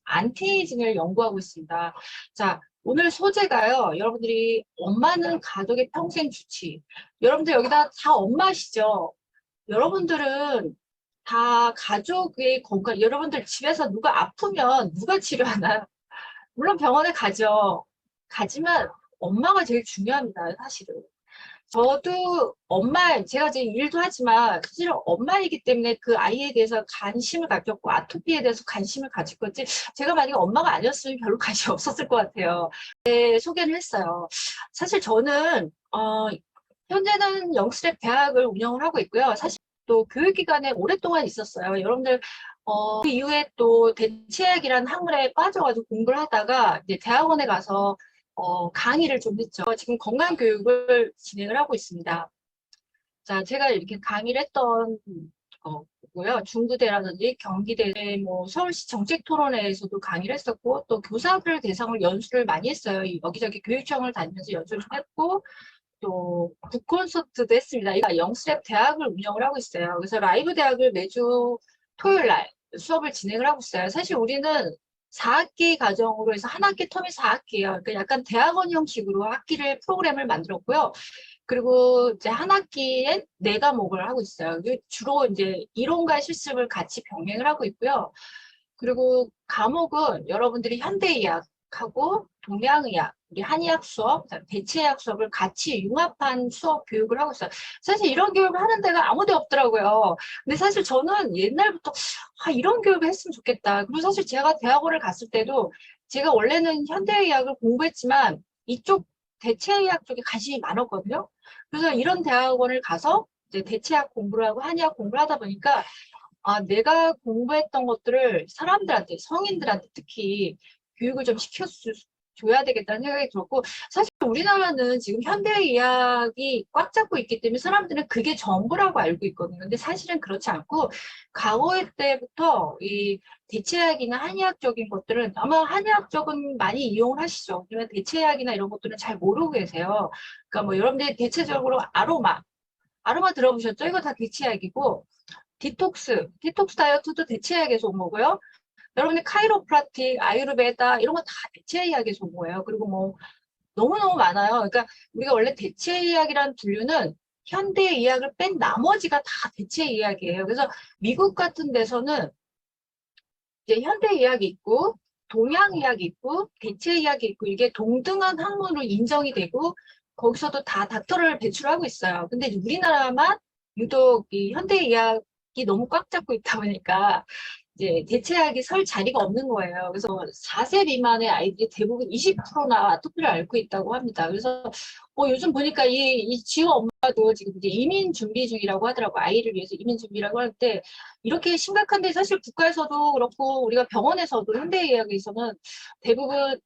안티에이징을 연구하고 있습니다. 자, 오늘 소재가요. 여러분들이 엄마는 가족의 평생 주치. 여러분들 여기다 다 엄마시죠? 여러분들은 다 가족의 건강, 여러분들 집에서 누가 아프면 누가 치료하나요? 물론 병원에 가죠. 가지만 엄마가 제일 중요합니다, 사실은. 저도 제가 지금 일도 하지만 사실은 엄마이기 때문에 그 아이에 대해서 관심을 가졌고 아토피에 대해서 관심을 가질 거지. 제가 만약에 엄마가 아니었으면 별로 관심이 없었을 것 같아요. 네, 소개를 했어요. 사실 저는 현재는 영스랩 대학을 운영을 하고 있고요. 사실 또 교육기관에 오랫동안 있었어요. 여러분들 그 이후에 또 대체학이라는 학문에 빠져가지고 공부를 하다가 이제 대학원에 가서 강의를 좀 했죠. 지금 건강교육을 진행을 하고 있습니다. 자, 제가 이렇게 강의를 했던 거고요. 중부대라든지 경기대, 뭐 서울시 정책토론회에서도 강의를 했었고, 또 교사들 대상으로 연수를 많이 했어요. 여기저기 교육청을 다니면서 연수를 좀 했고, 또 북콘서트도 했습니다. 영스랩 대학을 운영을 하고 있어요. 그래서 라이브 대학을 매주 토요일 날 수업을 진행을 하고 있어요. 사실 우리는 4학기 과정으로 해서 한 학기 텀이 4학기예요. 그러니까 약간 대학원 형식으로 학기를 프로그램을 만들었고요. 그리고 이제 한 학기에 4과목을 하고 있어요. 주로 이제 이론과 실습을 같이 병행을 하고 있고요. 그리고 과목은 여러분들이 현대의학하고 동양의학, 우리 한의학 수업, 대체의학 수업을 같이 융합한 수업 교육을 하고 있어요. 사실 이런 교육을 하는 데가 아무 데 없더라고요. 근데 사실 저는 옛날부터 이런 교육을 했으면 좋겠다. 그리고 사실 제가 대학원을 갔을 때도 제가 원래는 현대의학을 공부했지만 이쪽 대체의학 쪽에 관심이 많았거든요. 그래서 이런 대학원을 가서 이제 대체학 공부를 하고 한의학 공부를 하다 보니까 내가 공부했던 것들을 사람들한테, 성인들한테 특히 교육을 좀 시켜줘야 되겠다는 생각이 들었고, 사실 우리나라는 지금 현대의학이 꽉 잡고 있기 때문에 사람들은 그게 전부라고 알고 있거든요. 근데 사실은 그렇지 않고, 과거의 때부터 이 대체학이나 한의학적인 것들은 아마 한의학 쪽은 많이 이용을 하시죠. 그러면 대체학이나 이런 것들은 잘 모르고 계세요. 그러니까 뭐 여러분들이 대체적으로 아로마 들어보셨죠? 이거 다 대체약이고, 디톡스 다이어트도 대체약에서 온 거고요. 여러분이 카이로프라틱, 아유르베다 이런 거 다 대체의학에서 온 거예요. 그리고 뭐 너무너무 많아요. 그러니까 우리가 원래 대체의학이라는 분류는 현대의학을 뺀 나머지가 다 대체의학이에요. 그래서 미국 같은 데서는 이제 현대의학이 있고 동양의학이 있고 대체의학이 있고 이게 동등한 학문으로 인정이 되고 거기서도 다 닥터를 배출하고 있어요. 근데 우리나라만 유독 이 현대의학이 너무 꽉 잡고 있다 보니까 이제 대체약이 설 자리가 없는 거예요. 그래서 4세 미만의 아이들이 대부분 20%나 아토피를 앓고 있다고 합니다. 그래서 요즘 보니까 이 지호 엄마도 지금 이제 이민 준비 중이라고 하더라고. 아이를 위해서 이민 준비라고 하는데 이렇게 심각한데 사실 국가에서도 그렇고 우리가 병원에서도 현대의학에서는 대부분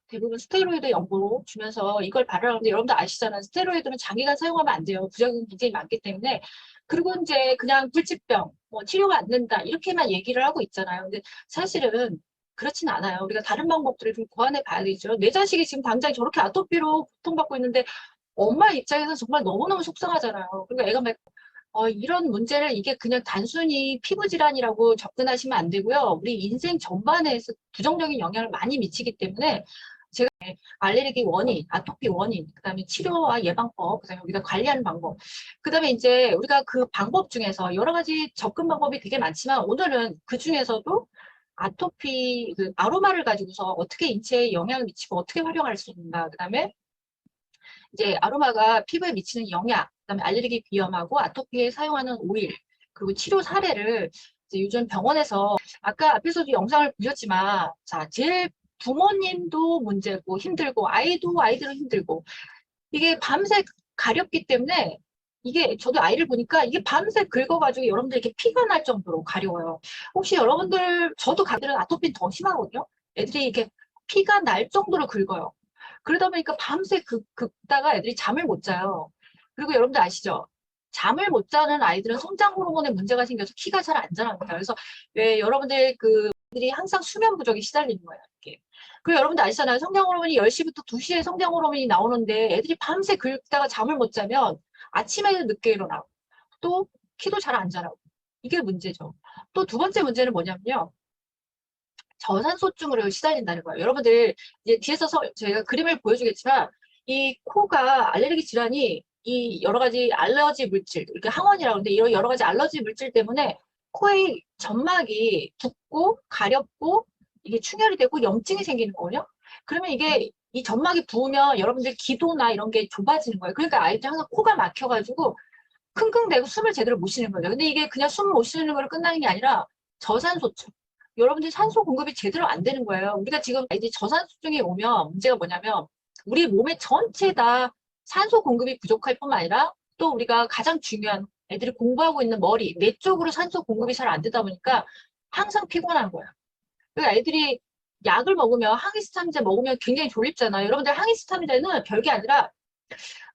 대부분 스테로이드 연고 주면서 이걸 바르라는데 여러분들 아시잖아요. 스테로이드는 장기간 사용하면 안 돼요. 부작용이 굉장히 많기 때문에. 그리고 이제 그냥 불치병, 치료가 안 된다 이렇게만 얘기를 하고 있잖아요. 근데 사실은 그렇진 않아요. 우리가 다른 방법들을 좀 고안해 봐야 되죠. 내 자식이 지금 당장 저렇게 아토피로 고통받고 있는데 엄마 입장에서 정말 너무너무 속상하잖아요. 그러니까 애가 막 이런 문제를 이게 그냥 단순히 피부 질환이라고 접근하시면 안 되고요. 우리 인생 전반에서 부정적인 영향을 많이 미치기 때문에 제가 알레르기 원인, 아토피 원인, 그다음에 치료와 예방법, 그다음에 우리가 관리하는 방법, 그다음에 이제 우리가 그 방법 중에서 여러 가지 접근 방법이 되게 많지만 오늘은 그 중에서도 아토피 그 아로마를 가지고서 어떻게 인체에 영향을 미치고 어떻게 활용할 수 있는가, 그다음에 이제 아로마가 피부에 미치는 영향, 그다음에 알레르기 비염하고 아토피에 사용하는 오일, 그리고 치료 사례를 이제 요즘 병원에서 아까 앞에서도 영상을 보셨지만 자, 제일 부모님도 문제고 힘들고 아이들은 힘들고 이게 밤새 가렵기 때문에 이게 저도 아이를 보니까 이게 밤새 긁어가지고 여러분들 이렇게 피가 날 정도로 가려워요. 혹시 여러분들 저도 가들은 아토피 더 심하거든요. 애들이 이렇게 피가 날 정도로 긁어요. 그러다 보니까 밤새 긁다가 애들이 잠을 못 자요. 그리고 여러분들 아시죠? 잠을 못 자는 아이들은 성장 호르몬에 문제가 생겨서 키가 잘 안 자랍니다. 그래서 왜 여러분들 들이 항상 수면 부족에 시달리는 거예요. 이렇게. 그리고 여러분들 아시잖아요. 성장 호르몬이 10시부터 2시에 성장 호르몬이 나오는데 애들이 밤새 긁다가 잠을 못 자면 아침에는 늦게 일어나고 또 키도 잘 안 자라고. 이게 문제죠. 또 두 번째 문제는 뭐냐면요. 저산소증으로 시달린다는 거예요. 여러분들 이제 뒤에서 제가 그림을 보여주겠지만 이 코가 알레르기 질환이 이 여러 가지 알러지 물질, 이렇게 항원이라고 하는데 이런 여러 가지 알러지 물질 때문에 코의 점막이 붓고 가렵고 이게 충혈이 되고 염증이 생기는 거거든요. 그러면 이게 이 점막이 부으면 여러분들 기도나 이런 게 좁아지는 거예요. 그러니까 아이들 항상 코가 막혀가지고 킁킁대고 숨을 제대로 못 쉬는 거죠. 근데 이게 그냥 숨 못 쉬는 걸로 끝나는 게 아니라 저산소증. 여러분들이 산소 공급이 제대로 안 되는 거예요. 우리가 지금 이제 저산소증이 오면 문제가 뭐냐면 우리 몸에 전체 다 산소 공급이 부족할 뿐만 아니라 또 우리가 가장 중요한 애들이 공부하고 있는 머리, 뇌 쪽으로 산소 공급이 잘 안 되다 보니까 항상 피곤한 거예요. 그러니까 애들이 약을 먹으면 항히스타민제 먹으면 굉장히 졸립잖아요. 여러분들 항히스타민제는 별게 아니라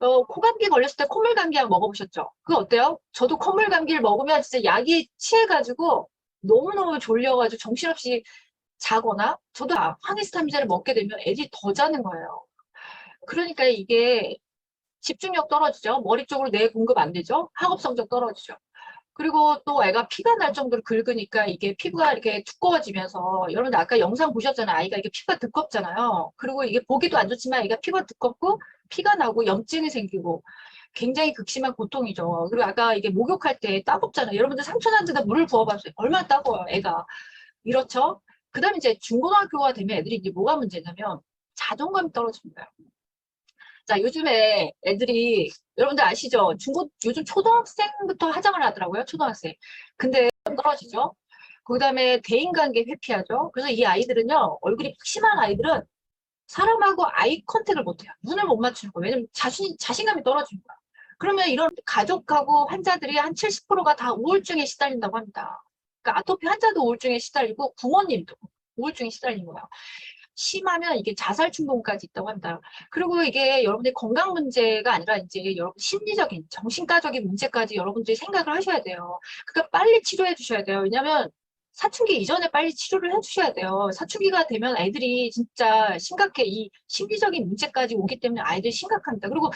코감기 걸렸을 때 콧물 감기약 먹어보셨죠? 그거 어때요? 저도 콧물 감기를 먹으면 진짜 약이 취해가지고 너무너무 졸려가지고 정신없이 자거나 저도 항히스타민제를 먹게 되면 애들이 더 자는 거예요. 그러니까 이게 집중력 떨어지죠. 머리 쪽으로 뇌 공급 안 되죠. 학업 성적 떨어지죠. 그리고 또 애가 피가 날 정도로 긁으니까 이게 피부가 이렇게 두꺼워지면서 여러분들 아까 영상 보셨잖아요. 아이가 이게 피가 두껍잖아요. 그리고 이게 보기도 안 좋지만 애가 피가 두껍고 피가 나고 염증이 생기고 굉장히 극심한 고통이죠. 그리고 아까 이게 목욕할 때 따갑잖아요. 여러분들 상처 난 데다 물을 부어봤어요. 얼마나 따가워요, 애가. 이렇죠? 그 다음에 이제 중고등학교가 되면 애들이 이제 뭐가 문제냐면 자존감이 떨어집니다. 자, 요즘에 애들이 여러분들 아시죠? 요즘 초등학생부터 화장을 하더라고요. 초등학생. 근데 떨어지죠. 그 다음에 대인관계 회피하죠. 그래서 이 아이들은요, 얼굴이 심한 아이들은 사람하고 아이 컨택을 못해요. 눈을 못 맞추는 거예요. 왜냐면 자신감이 떨어지는 거야. 그러면 이런 가족하고 환자들이 한 70%가 다 우울증에 시달린다고 합니다. 그러니까 아토피 환자도 우울증에 시달리고 부모님도 우울증에 시달리는 거예요. 심하면 이게 자살 충동까지 있다고 합니다. 그리고 이게 여러분의 건강 문제가 아니라 이제 여러분 심리적인, 정신과적인 문제까지 여러분들이 생각을 하셔야 돼요. 그러니까 빨리 치료해 주셔야 돼요. 왜냐하면 사춘기 이전에 빨리 치료를 해 주셔야 돼요. 사춘기가 되면 애들이 진짜 심각해. 이 심리적인 문제까지 오기 때문에 아이들이 심각합니다. 그리고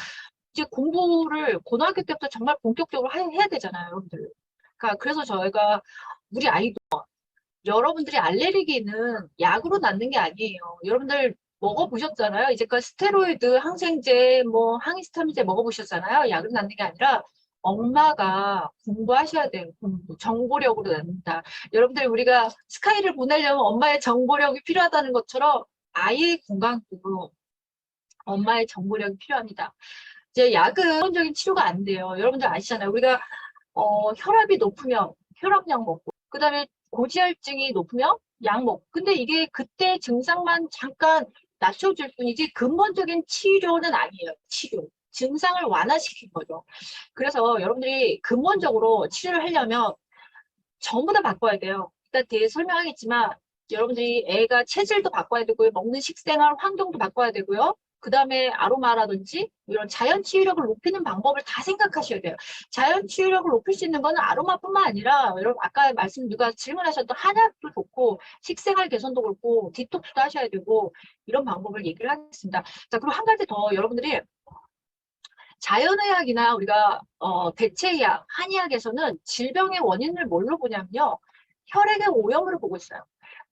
이제 공부를 고등학교 때부터 정말 본격적으로 해야 되잖아요, 여러분들. 그러니까 그래서 저희가 우리 아이도 여러분들이 알레르기는 약으로 낫는 게 아니에요. 여러분들 먹어보셨잖아요. 이제까지 스테로이드, 항생제, 뭐 항히스타민제 먹어보셨잖아요. 약으로 낫는 게 아니라 엄마가 공부하셔야 돼요. 공부. 정보력으로 낫는다. 여러분들 우리가 스카이를 보내려면 엄마의 정보력이 필요하다는 것처럼 아이의 건강도 엄마의 정보력이 필요합니다. 이제 약은 기본적인 치료가 안 돼요. 여러분들 아시잖아요. 우리가 혈압이 높으면 혈압약 먹고 그 다음에 고지혈증이 높으면 약 먹고 근데 이게 그때 증상만 잠깐 낮춰줄 뿐이지 근본적인 치료는 아니에요. 치료. 증상을 완화시킨 거죠. 그래서 여러분들이 근본적으로 치료를 하려면 전부 다 바꿔야 돼요. 일단 뒤에 설명하겠지만 여러분들이 애가 체질도 바꿔야 되고요. 먹는 식생활 환경도 바꿔야 되고요. 그 다음에 아로마라든지 이런 자연 치유력을 높이는 방법을 다 생각하셔야 돼요. 자연 치유력을 높일 수 있는 거는 아로마뿐만 아니라 여러분 아까 누가 질문하셨던 한약도 좋고 식생활 개선도 그렇고 디톡스도 하셔야 되고 이런 방법을 얘기를 하겠습니다. 자, 그리고 한 가지 더 여러분들이 자연의학이나 우리가 대체의학, 한의학에서는 질병의 원인을 뭘로 보냐면요. 혈액의 오염으로 보고 있어요.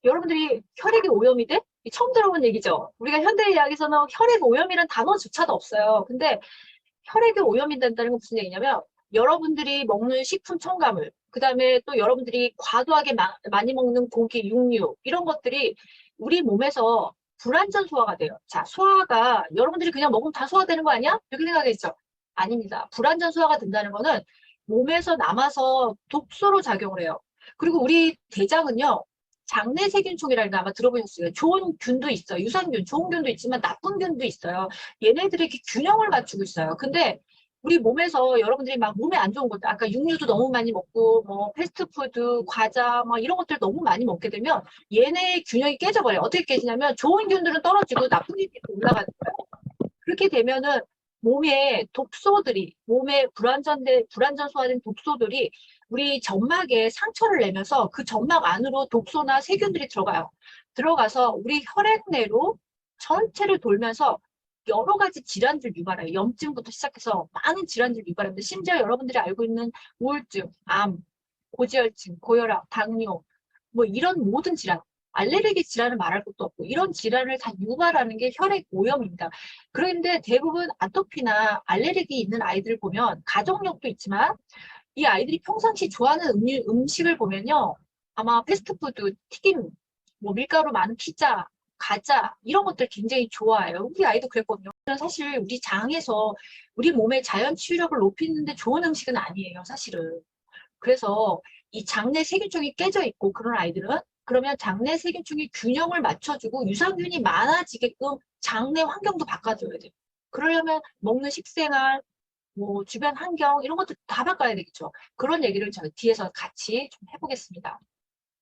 여러분들이 혈액이 오염이 돼? 처음 들어본 얘기죠. 우리가 현대의학에서는 혈액 오염이란 단어조차도 없어요. 근데 혈액이 오염이 된다는 건 무슨 얘기냐면 여러분들이 먹는 식품 첨가물, 그 다음에 또 여러분들이 과도하게 많이 먹는 고기, 육류 이런 것들이 우리 몸에서 불완전 소화가 돼요. 자, 소화가 여러분들이 그냥 먹으면 다 소화되는 거 아니야? 이렇게 생각했죠? 아닙니다. 불완전 소화가 된다는 거는 몸에서 남아서 독소로 작용을 해요. 그리고 우리 대장은요. 장내 세균총이라는 거 아마 들어보셨어요. 좋은 균도 있어요. 유산균, 좋은 균도 있지만 나쁜 균도 있어요. 얘네들이 이렇게 균형을 맞추고 있어요. 근데 우리 몸에서 여러분들이 막 몸에 안 좋은 것들, 아까 육류도 너무 많이 먹고, 뭐, 패스트푸드, 과자, 뭐, 이런 것들 너무 많이 먹게 되면 얘네의 균형이 깨져버려요. 어떻게 깨지냐면 좋은 균들은 떨어지고 나쁜 균들이 올라가는 거예요. 그렇게 되면은 몸에 독소들이, 몸에 불완전 소화된 독소들이 우리 점막에 상처를 내면서 그 점막 안으로 독소나 세균들이 들어가요. 들어가서 우리 혈액 내로 전체를 돌면서 여러 가지 질환들 유발해요. 염증부터 시작해서 많은 질환들 유발합니다. 심지어 여러분들이 알고 있는 우울증, 암, 고지혈증, 고혈압, 당뇨, 뭐 이런 모든 질환, 알레르기 질환을 말할 것도 없고 이런 질환을 다 유발하는 게 혈액 오염입니다. 그런데 대부분 아토피나 알레르기 있는 아이들을 보면 가족력도 있지만 이 아이들이 평상시 좋아하는 음식을 보면요. 아마 패스트푸드, 튀김, 뭐 밀가루 많은 피자, 과자 이런 것들 굉장히 좋아해요. 우리 아이도 그랬거든요. 사실 우리 장에서 우리 몸의 자연 치유력을 높이는데 좋은 음식은 아니에요. 사실은. 그래서 이 장내 세균종이 깨져 있고 그런 아이들은 그러면 장내 세균종이 균형을 맞춰주고 유산균이 많아지게끔 장내 환경도 바꿔줘야 돼요. 그러려면 먹는 식생활, 뭐 주변 환경 이런 것도 다 바꿔야 되겠죠. 그런 얘기를 저희 뒤에서 같이 좀 해보겠습니다.